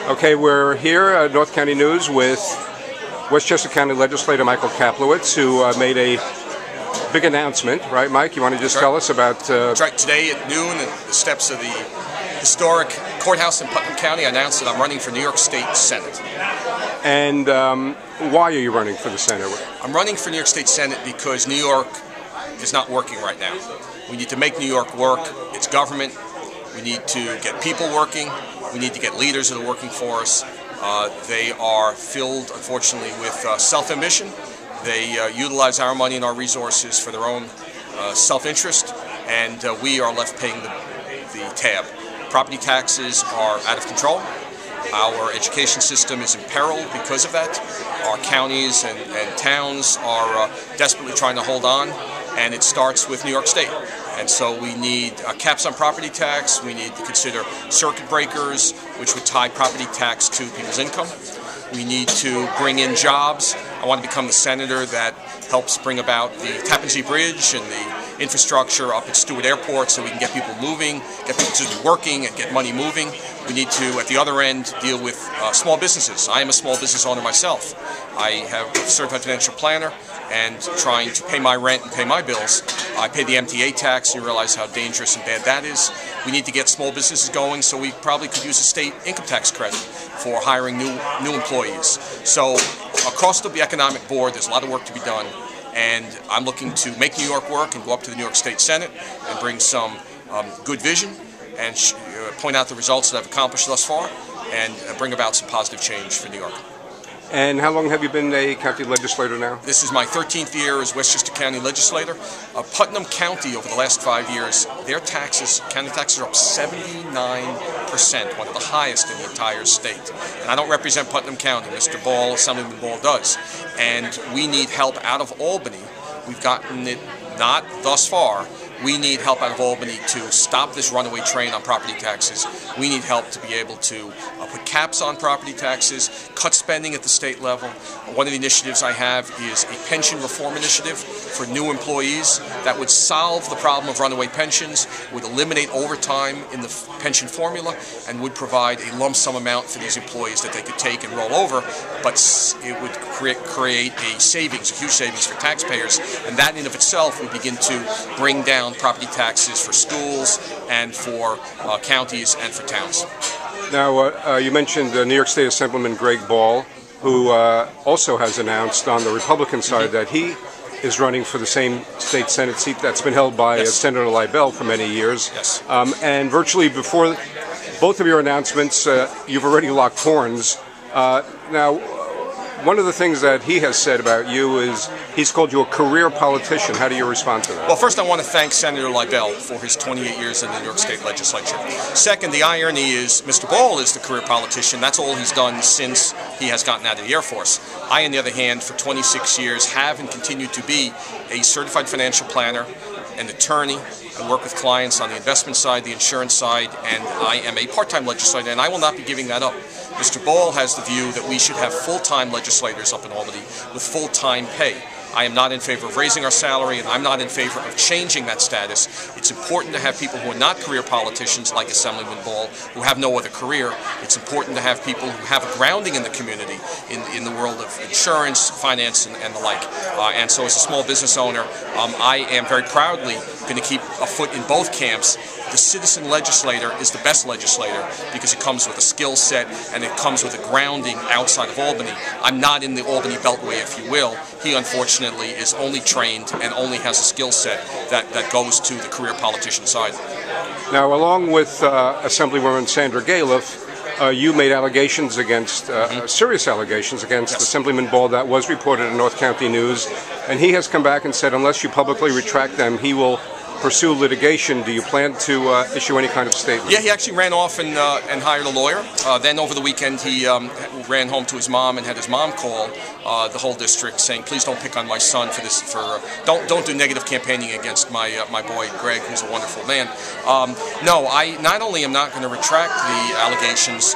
Okay, we're here at North County News with Westchester County Legislator Michael Kaplowitz, who made a big announcement, right, Mike? You want to just tell us about... That's right. Today at noon, at the steps of the historic courthouse in Putnam County, I announced that I'm running for New York State Senate. And why are you running for the Senate? I'm running for New York State Senate because New York is not working right now. We need to make New York work. It's government. We need to get people working. We need to get leaders that are working for us. They are filled, unfortunately, with self-ambition. They utilize our money and our resources for their own self-interest, and we are left paying the tab. Property taxes are out of control. Our education system is in peril because of that. Our counties and towns are desperately trying to hold on, and it starts with New York State. And so we need caps on property tax. We need to consider circuit breakers, which would tie property tax to people's income. We need to bring in jobs. I want to become the senator that helps bring about the Tappan Zee Bridge and the infrastructure up at Stewart Airport so we can get people moving, get people to be working and get money moving. We need to, at the other end, deal with small businesses. I am a small business owner myself. I have a certified financial planner and trying to pay my rent and pay my bills. I pay the MTA tax. You realize how dangerous and bad that is. We need to get small businesses going, so we probably could use a state income tax credit for hiring new employees. So across the economic board, there's a lot of work to be done, and I'm looking to make New York work and go up to the New York State Senate and bring some good vision and point out the results that I've accomplished thus far and bring about some positive change for New York. And how long have you been a county legislator now? This is my 13th year as Westchester County Legislator. Putnam County, over the last 5 years, their taxes, county taxes, are up 79%, one of the highest in the entire state. And I don't represent Putnam County. Mr. Ball, Assemblyman Ball, does. And we need help out of Albany. We've gotten it not thus far. We need help out of Albany to stop this runaway train on property taxes. We need help to be able to put caps on property taxes, cut spending at the state level. One of the initiatives I have is a pension reform initiative for new employees that would solve the problem of runaway pensions, would eliminate overtime in the pension formula, and would provide a lump sum amount for these employees that they could take and roll over, but it would create a savings, a huge savings for taxpayers, and that in of itself would begin to bring down property taxes for schools and for counties and for towns. Now, you mentioned New York State Assemblyman Greg Ball, who also has announced on the Republican side that he is running for the same state Senate seat that's been held by Senator Leibel for many years. Yes. And virtually before both of your announcements, you've already locked horns. Now, one of the things that he has said about you is he's called you a career politician. How do you respond to that? Well, first I want to thank Senator Leibel for his 28 years in the New York State Legislature. Second, the irony is Mr. Ball is the career politician. That's all he's done since he has gotten out of the Air Force. I, on the other hand, for 26 years have and continue to be a certified financial planner, an attorney. I work with clients on the investment side, the insurance side, and I am a part-time legislator, and I will not be giving that up. Mr. Ball has the view that we should have full-time legislators up in Albany with full-time pay. I am not in favor of raising our salary, and I'm not in favor of changing that status. It's important to have people who are not career politicians like Assemblyman Ball, who have no other career. It's important to have people who have a grounding in the community, in the world of insurance, finance, and the like. And so as a small business owner, I am very proudly going to keep a foot in both camps. The citizen legislator is the best legislator because it comes with a skill set and it comes with a grounding outside of Albany. I'm not in the Albany Beltway, if you will. He, unfortunately, is only trained and only has a skill set that goes to the career politician side. Now, along with Assemblywoman Sandra Galiff, you made allegations against, serious allegations against Assemblyman Ball that was reported in North County News, and he has come back and said unless you publicly retract them, he will pursue litigation. Do you plan to issue any kind of statement? Yeah, he actually ran off and hired a lawyer. Then over the weekend he ran home to his mom and had his mom call the whole district saying, please don't pick on my son for this, don't do negative campaigning against my boy Greg, who's a wonderful man. No, I not only am not going to retract the allegations,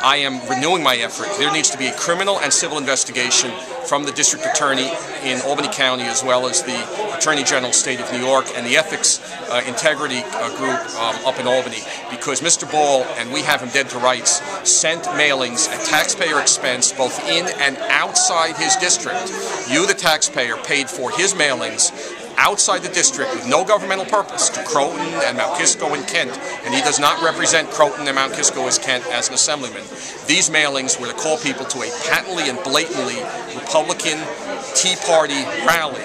I am renewing my effort. There needs to be a criminal and civil investigation from the district attorney in Albany County, as well as the Attorney General State of New York and the Ethics Integrity Group up in Albany, because Mr. Ball, and we have him dead to rights, sent mailings at taxpayer expense both in and outside his district. You, the taxpayer, paid for his mailings outside the district with no governmental purpose to Croton and Mount Kisco and Kent, and he does not represent Croton and Mount Kisco as Kent as an assemblyman. These mailings were to call people to a patently and blatantly Republican Tea Party rally,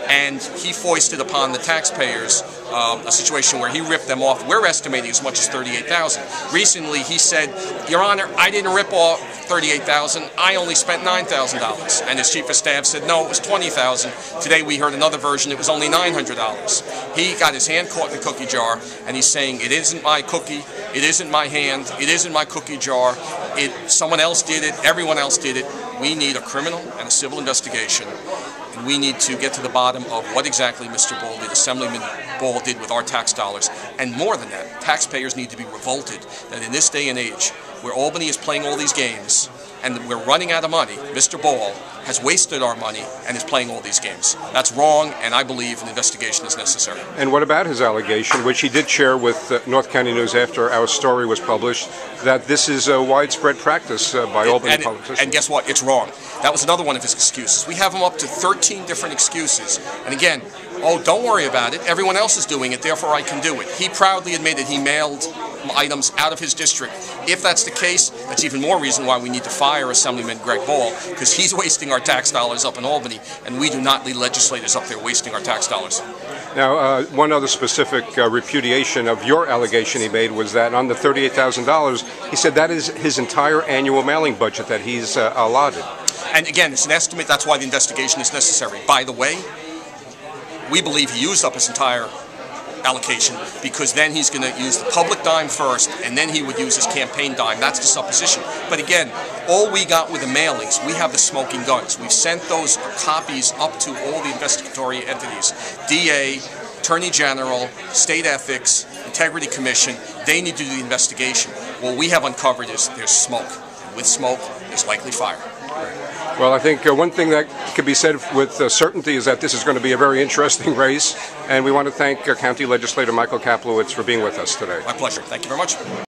and he foisted upon the taxpayers a situation where he ripped them off. We're estimating as much as $38,000. Recently, he said, "Your Honor, I didn't rip off $38,000. I only spent $9,000." And his chief of staff said, "No, it was $20,000. Today, we heard another version. It was only $900. He got his hand caught in the cookie jar, and he's saying, "It isn't my cookie. It isn't my hand. It isn't my cookie jar. Someone else did it. Everyone else did it." We need a criminal and a civil investigation. And we need to get to the bottom of what exactly Mr. Ball did, Assemblyman Ball did with our tax dollars. And more than that, taxpayers need to be revolted that in this day and age, where Albany is playing all these games and we're running out of money, Mr. Ball has wasted our money and is playing all these games. That's wrong, and I believe an investigation is necessary. And what about his allegation, which he did share with North County News after our story was published, that this is a widespread practice by Albany politicians? And guess what? It's wrong. That was another one of his excuses. We have him up to 13 different excuses. And again, oh, don't worry about it. Everyone else is doing it, therefore I can do it. He proudly admitted he mailed items out of his district. If that's the case, that's even more reason why we need to fire Assemblyman Greg Ball, because he's wasting our tax dollars up in Albany, and we do not need legislators up there wasting our tax dollars. Now, one other specific repudiation of your allegation he made was that on the $38,000, he said that is his entire annual mailing budget that he's allotted. And again, it's an estimate. That's why the investigation is necessary. By the way, we believe he used up his entire allocation, because then he's going to use the public dime first, and then he would use his campaign dime. That's the supposition. But again, all we got with the mailings, we have the smoking guns. We've sent those copies up to all the investigatory entities, DA, Attorney General, State Ethics, Integrity Commission. They need to do the investigation. What we have uncovered is there's smoke. And with smoke, there's likely fire. Well, I think one thing that can be said with certainty is that this is going to be a very interesting race, and we want to thank County Legislator Michael Kaplowitz for being with us today. My pleasure. Thank you very much.